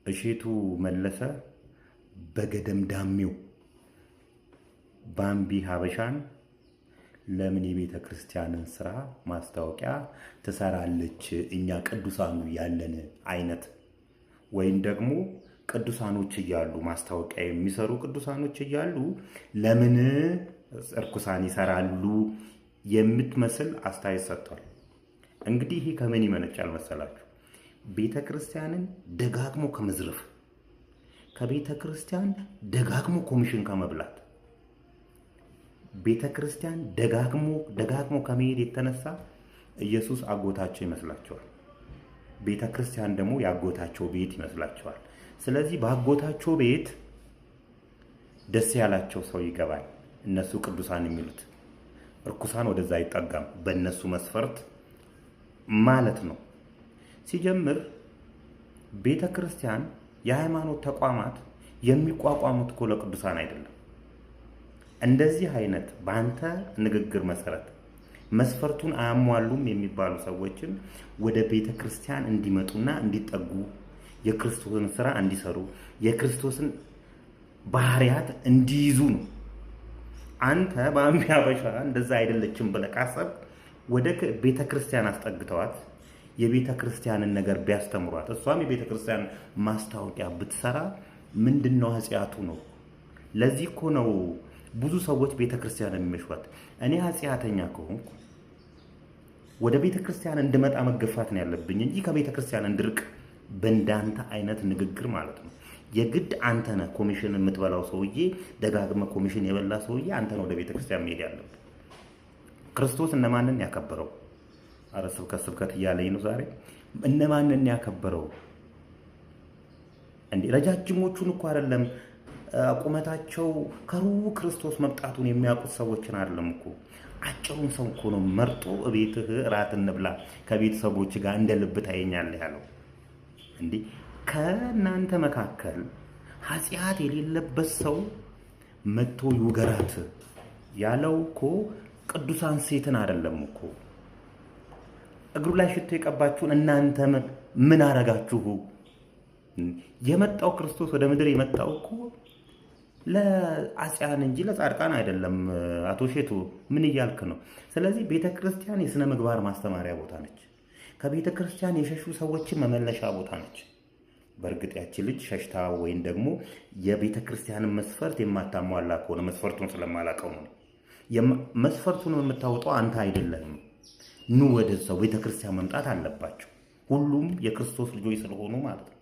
እሼቱ መለሰ በገደም ዳሚው ባምቢ ሀበሻን ለምን የቤተ ክርስቲያንን ስራ ማስታወቂያ ትሰራለች? እኛ ቅዱሳኑ ያለን አይነት ወይም ደግሞ ቅዱሳኖች እያሉ ማስታወቂያ የሚሰሩ ቅዱሳኖች እያሉ ለምን እርኩሳን ይሰራሉ የምትመስል አስተያየት ሰጥቷል። እንግዲህ ይሄ ከምን ይመነጫል መሰላችሁ? ቤተ ክርስቲያንን ደጋግሞ ከመዝረፍ፣ ከቤተ ክርስቲያን ደጋግሞ ኮሚሽን ከመብላት፣ ቤተ ክርስቲያን ደጋግሞ ከመሄድ የተነሳ ኢየሱስ አጎታቸው ይመስላቸዋል። ቤተ ክርስቲያን ደግሞ ያጎታቸው ቤት ይመስላቸዋል። ስለዚህ በአጎታቸው ቤት ደስ ያላቸው ሰው ይገባል። እነሱ ቅዱሳን የሚሉት እርኩሳን ወደዛ አይጠጋም፣ በእነሱ መስፈርት ማለት ነው። ሲጀምር ቤተ ክርስቲያን የሃይማኖት ተቋማት የሚቋቋሙት እኮ ለቅዱሳን አይደለም። እንደዚህ አይነት በአንተ ንግግር መሰረት መስፈርቱን አያሟሉም የሚባሉ ሰዎችን ወደ ቤተ ክርስቲያን እንዲመጡና እንዲጠጉ፣ የክርስቶስን ስራ እንዲሰሩ፣ የክርስቶስን ባህሪያት እንዲይዙ ነው። አንተ ባምቢ ሀበሻ እንደዛ አይደለችም ብለህ ካሰብ ወደ ቤተ ክርስቲያን አስጠግተዋት የቤተ ክርስቲያንን ነገር ቢያስተምሯት፣ እሷም የቤተ ክርስቲያን ማስታወቂያ ብትሰራ ምንድነው ኃጢአቱ ነው? ለዚህ እኮ ነው ብዙ ሰዎች ቤተ ክርስቲያን የሚመሽዋት። እኔ ኃጢአተኛ ከሆንኩ ወደ ቤተ ክርስቲያን እንድመጣ መገፋት ነው ያለብኝ እንጂ ከቤተ ክርስቲያን እንድርቅ በእንዳንተ አይነት ንግግር ማለት ነው። የግድ አንተ ነህ ኮሚሽን የምትበላው ሰውዬ፣ ደጋግመ ኮሚሽን የበላ ሰውዬ አንተ ነው ወደ ቤተ ክርስቲያን መሄድ ያለብህ። ክርስቶስ እነማንን ያከበረው? አረ ስብከት እያለኝ ነው ዛሬ። እነማንን ያከበረው እንዴ? ረጃጅሞቹን እኮ አይደለም፣ ቁመታቸው ከሩቅ ክርስቶስ መምጣቱን የሚያውቁት ሰዎችን አይደለም እኮ፣ አጭሩን ሰው እኮ ነው መርጦ እቤትህ እራት እንብላ ከቤተሰቦች ጋር እንደ ልብ ታየኛለህ ያለው። እንዴ ከእናንተ መካከል ኃጢአት የሌለበት ሰው መጥቶ ይውገራት ያለው እኮ ቅዱሳን ሴትን አይደለም እኮ። እግሩ ላይ ሽቶ የቀባችሁን እናንተ ምን አረጋችሁ? የመጣው ክርስቶስ ወደ ምድር የመጣው እኮ ለአጽያን እንጂ ለጻድቃን አይደለም። አቶ ሼቱ ምን እያልክ ነው? ስለዚህ ቤተክርስቲያን የሥነ ምግባር ማስተማሪያ ቦታ ነች። ከቤተ ክርስቲያን የሸሹ ሰዎችን መመለሻ ቦታ ነች። በእርግጥ ያቺ ልጅ ሸሽታ ወይም ደግሞ የቤተ ክርስቲያንን መስፈርት የማታሟላ ከሆነ መስፈርቱን ስለማላውቀው ነው። መስፈርቱን የምታወጣው አንተ አይደለም። ኑ ወደዛው ቤተ ክርስቲያን መምጣት አለባቸው። ሁሉም የክርስቶስ ልጆች ስለሆኑ ማለት ነው።